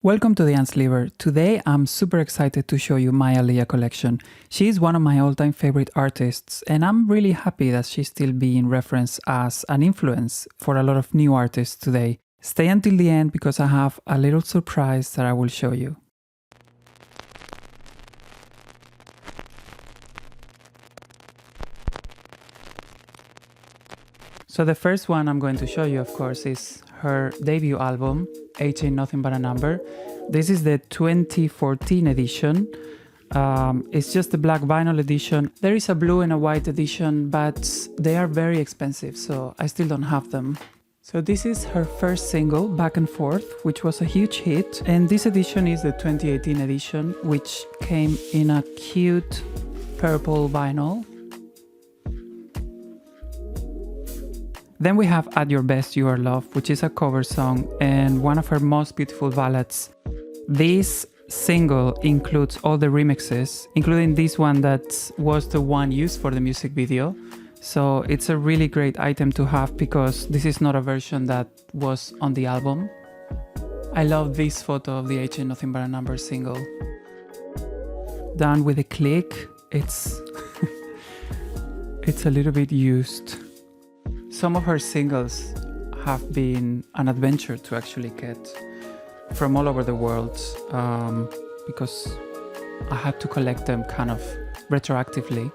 Welcome to the Unsleever. Today I'm super excited to show you my Aaliyah collection. She's one of my all-time favorite artists and I'm really happy that she's still being referenced as an influence for a lot of new artists today. Stay until the end because I have a little surprise that I will show you. So the first one I'm going to show you, of course, is her debut album, Age Ain't Nothing But a Number. This is the 2014 edition. It's just the black vinyl edition. There is a blue and a white edition, but they are very expensive, so I still don't have them. So this is her first single, Back and Forth, which was a huge hit. And this edition is the 2018 edition, which came in a cute purple vinyl. Then we have At Your Best You Are Loved, which is a cover song and one of her most beautiful ballads. This single includes all the remixes, including this one that was the one used for the music video. So it's a really great item to have because this is not a version that was on the album. I love this photo of the Age Ain't Nothing But a Number single. Done with a click, it's a little bit used. Some of her singles have been an adventure to actually get from all over the world because I had to collect them kind of retroactively.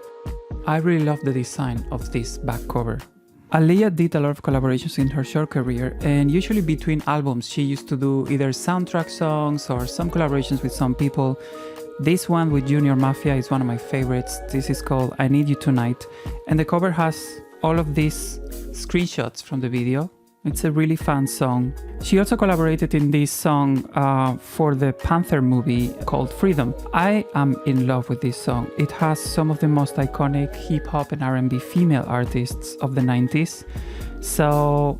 I really love the design of this back cover. Aaliyah did a lot of collaborations in her short career, and usually between albums she used to do either soundtrack songs or some collaborations with some people. This one with Junior Mafia is one of my favorites. This is called I Need You Tonight, and the cover has all of these screenshots from the video. It's a really fun song. She also collaborated in this song for the Panther movie called Freedom. I am in love with this song. It has some of the most iconic hip-hop and R&B female artists of the 90s. So,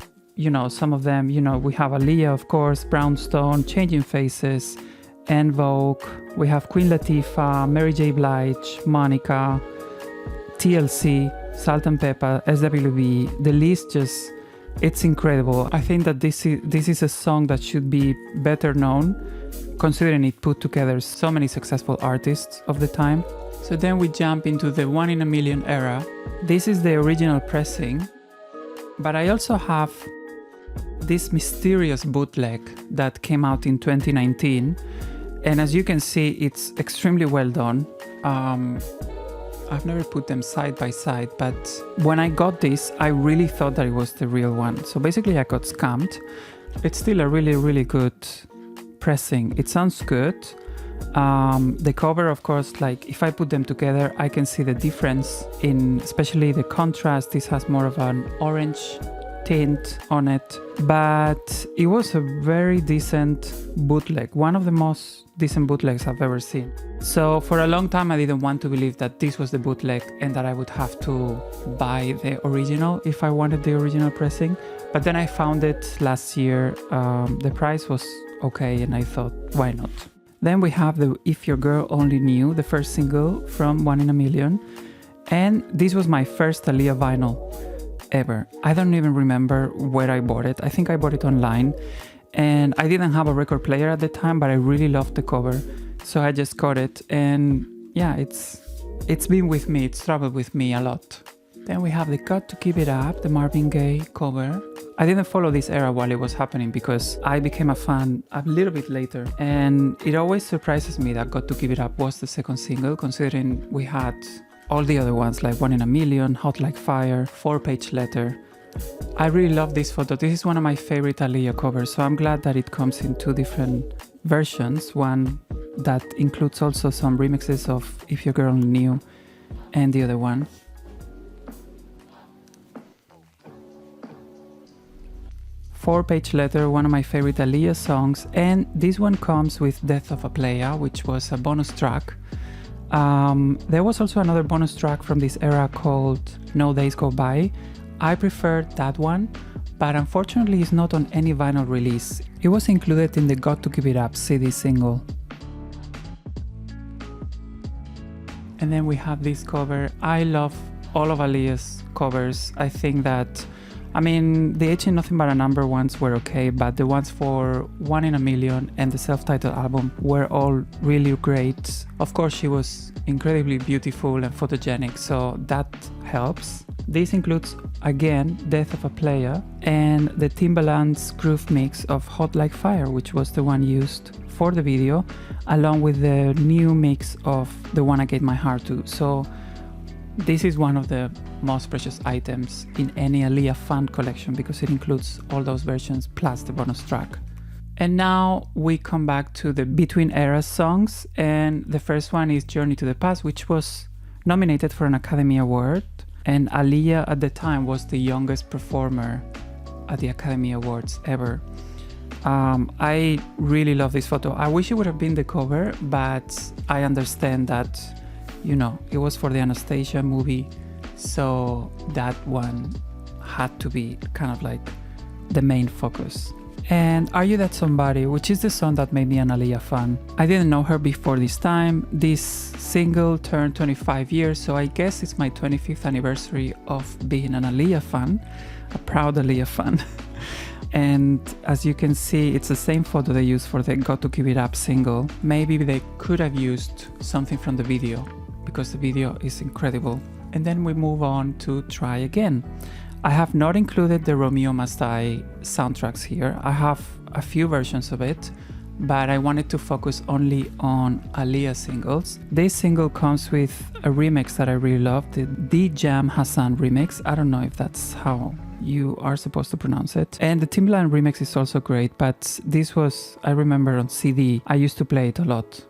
some of them, we have Aaliyah, of course, Brownstone, Changing Faces, En Vogue. We have Queen Latifah, Mary J. Blige, Monica, TLC, Salt and Pepper, SWV. The list just, it's incredible. I think that this is a song that should be better known, considering it put together so many successful artists of the time. So then we jump into the 1 in a Million era. This is the original pressing, but I also have this mysterious bootleg that came out in 2019. And as you can see, it's extremely well done. I've never put them side by side, but when I got this, I really thought that it was the real one. So basically I got scammed. It's still a really, really good pressing. It sounds good. The cover, of course, like if I put them together, I can see the difference in especially the contrast. This has more of an orange tint on it, but it was a very decent bootleg, one of the most decent bootlegs I've ever seen. So for a long time I didn't want to believe that this was the bootleg and that I would have to buy the original if I wanted the original pressing, but then I found it last year. The price was okay and I thought, why not? Then we have the If Your Girl Only Knew, the first single from 1 in a Million, and this was my first Aaliyah vinyl ever. I don't even remember where I bought it. I think I bought it online, and I didn't have a record player at the time, but I really loved the cover, so I just got it, and yeah, it's been with me. It's traveled with me a lot. Then we have the Got to Keep It Up, the Marvin Gaye cover. I didn't follow this era while it was happening because I became a fan a little bit later, and it always surprises me that Got to Keep It Up was the second single, considering we had all the other ones like 1 in a Million, Hot Like Fire, 4-Page Letter. I really love this photo. This is one of my favorite Aaliyah covers, so I'm glad that it comes in two different versions. One that includes also some remixes of If Your Girl Only Knew, and the other one. Four-Page Letter, one of my favorite Aaliyah songs, and this one comes with Death of a Playa, which was a bonus track. There was also another bonus track from this era called No Days Go By. I preferred that one, but unfortunately it's not on any vinyl release. It was included in the Got to Keep It Up CD single. And then we have this cover. I love all of Aaliyah's covers. I think that I mean, the H Ain't Nothing But a Number ones were okay, but the ones for One in a Million and the self-titled album were all really great. Of course, she was incredibly beautiful and photogenic, so that helps. This includes, again, Death of a Player and the Timbaland's groove mix of Hot Like Fire, which was the one used for the video, along with the new mix of the one I Gave My Heart To. So this is one of the most precious items in any Aaliyah fan collection because it includes all those versions plus the bonus track. And now we come back to the Between Eras songs, and the first one is Journey to the Past, which was nominated for an Academy Award, and Aaliyah at the time was the youngest performer at the Academy Awards ever. I really love this photo. I wish it would have been the cover, but I understand that, you know, it was for the Anastasia movie, so that one had to be kind of like the main focus. And Are You That Somebody, which is the song that made me an Aaliyah fan. I didn't know her before this time. This single turned 25 years, so I guess it's my 25th anniversary of being an Aaliyah fan, a proud Aaliyah fan. And as you can see, it's the same photo they used for the Got to Keep It Up single. Maybe they could have used something from the video, because the video is incredible. And then we move on to Try Again. I have not included the Romeo Must Die soundtracks here. I have a few versions of it, but I wanted to focus only on Aaliyah singles. This single comes with a remix that I really love, the D-Jam Hassan remix. I don't know if that's how you are supposed to pronounce it. And the Timbaland remix is also great, but this was, I remember on CD, I used to play it a lot.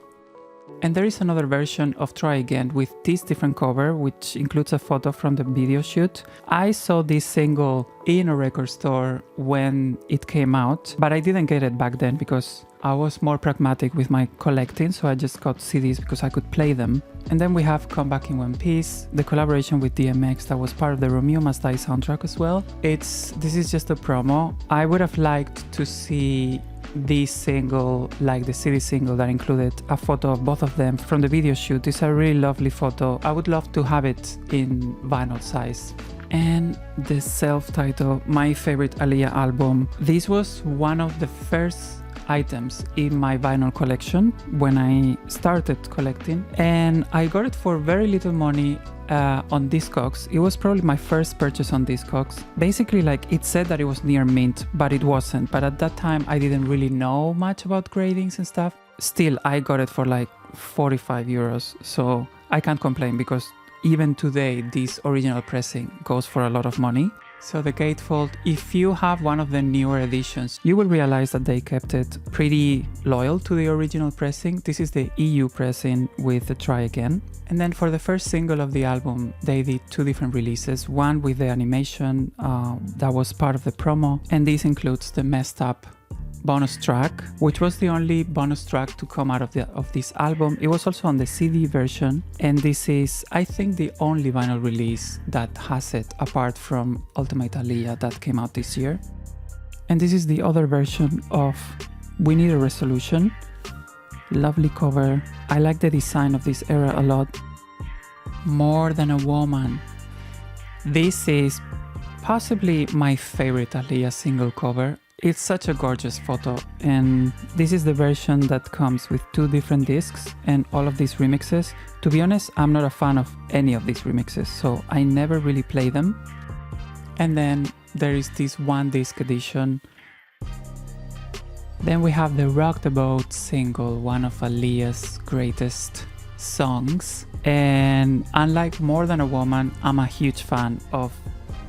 And there is another version of Try Again with this different cover, which includes a photo from the video shoot. I saw this single in a record store when it came out, but I didn't get it back then because I was more pragmatic with my collecting, so I just got CDs because I could play them. And then we have Come Back in One Piece, the collaboration with DMX that was part of the Romeo Must Die soundtrack as well. This is just a promo. I would have liked to see this single, like the CD single that included a photo of both of them from the video shoot. It's a really lovely photo. I would love to have it in vinyl size. And the self-titled My Favorite Aaliyah album. This was one of the first items in my vinyl collection when I started collecting, and I got it for very little money on Discogs. It was probably my first purchase on Discogs. Basically, like, it said that it was near mint, but it wasn't. But at that time I didn't really know much about gradings and stuff. Still, I got it for like 45 euros, so I can't complain because even today this original pressing goes for a lot of money. So the gatefold, if you have one of the newer editions, you will realize that they kept it pretty loyal to the original pressing. This is the EU pressing with the Try Again. And then for the first single of the album, they did two different releases. One with the animation that was part of the promo, and this includes the Messed Up bonus track, which was the only bonus track to come out of this album. It was also on the CD version, and this is, I think, the only vinyl release that has it apart from Ultimate Aaliyah that came out this year. And this is the other version of We Need a Resolution. Lovely cover. I like the design of this era a lot. More Than a Woman. This is possibly my favorite Aaliyah single cover. It's such a gorgeous photo, and this is the version that comes with two different discs and all of these remixes. To be honest, I'm not a fan of any of these remixes, so I never really play them. And then there is this one disc edition. Then we have the Rock the Boat single, one of Aaliyah's greatest songs. And unlike More Than a Woman, I'm a huge fan of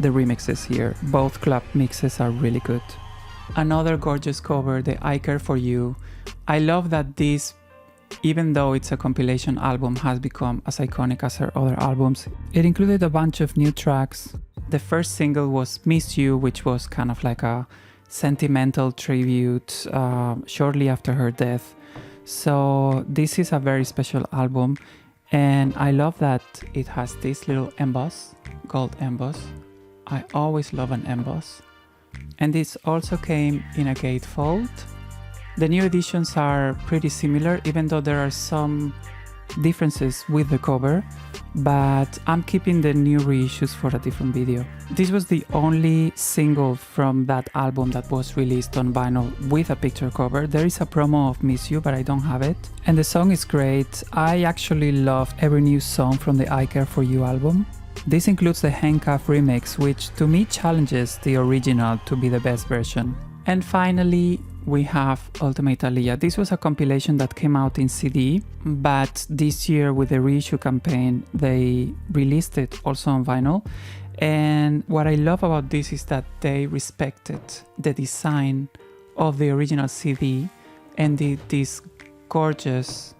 the remixes here. Both club mixes are really good. Another gorgeous cover, the I Care For You. I love that this, even though it's a compilation album, has become as iconic as her other albums. It included a bunch of new tracks. The first single was Miss You, which was kind of like a sentimental tribute shortly after her death. So this is a very special album, and I love that it has this little emboss, gold emboss. I always love an emboss. And this also came in a gatefold. The new editions are pretty similar, even though there are some differences with the cover, but I'm keeping the new reissues for a different video. This was the only single from that album that was released on vinyl with a picture cover. There is a promo of Miss You, but I don't have it. And the song is great. I actually loved every new song from the I Care For You album. This includes the Handcuff remix, which to me challenges the original to be the best version. And finally, we have Ultimate Aaliyah. This was a compilation that came out in CD, but this year with the reissue campaign, they released it also on vinyl. And what I love about this is that they respected the design of the original CD and did this gorgeous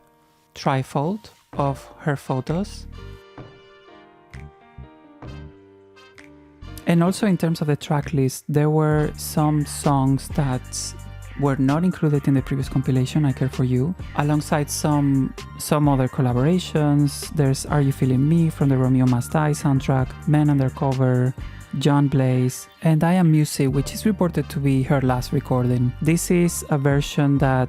trifold of her photos. And also in terms of the track list, there were some songs that were not included in the previous compilation, I Care For You, alongside some other collaborations. There's Are You Feeling Me from the Romeo Must Die soundtrack, Men Undercover, John Blaze, and I Am Music, which is reported to be her last recording. This is a version that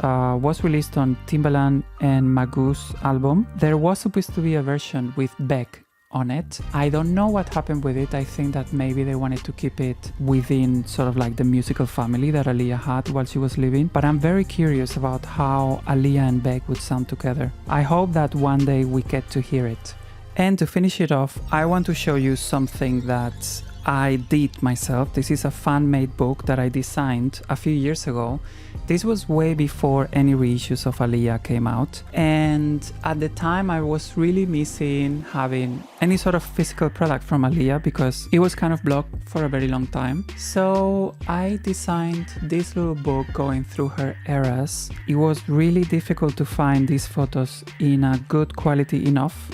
was released on Timbaland and Magoo's album. There was supposed to be a version with Beck on it. I don't know what happened with it. I think that maybe they wanted to keep it within sort of like the musical family that Aaliyah had while she was living, but I'm very curious about how Aaliyah and Beck would sound together. I hope that one day we get to hear it. And to finish it off, I want to show you something that I did myself. This is a fan-made book that I designed a few years ago. This was way before any reissues of Aaliyah came out, and at the time I was really missing having any sort of physical product from Aaliyah because it was kind of blocked for a very long time. So I designed this little book going through her eras. It was really difficult to find these photos in a good quality enough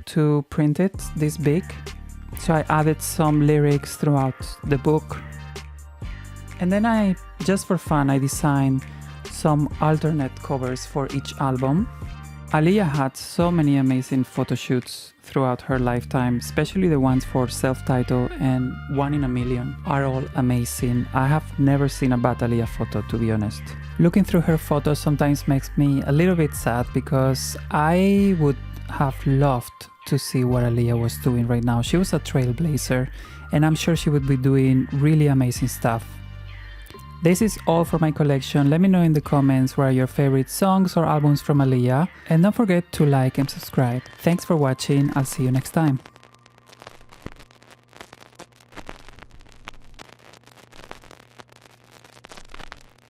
to print it this big. So I added some lyrics throughout the book. And then just for fun, I designed some alternate covers for each album. Aaliyah had so many amazing photo shoots throughout her lifetime, especially the ones for Self-Titled and One in a Million are all amazing. I have never seen a bad Aaliyah photo, to be honest. Looking through her photos sometimes makes me a little bit sad because I would have loved to see what Aaliyah was doing right now. She was a trailblazer, and I'm sure she would be doing really amazing stuff. This is all for my collection. Let me know in the comments what are your favorite songs or albums from Aaliyah, and don't forget to like and subscribe. Thanks for watching. I'll see you next time.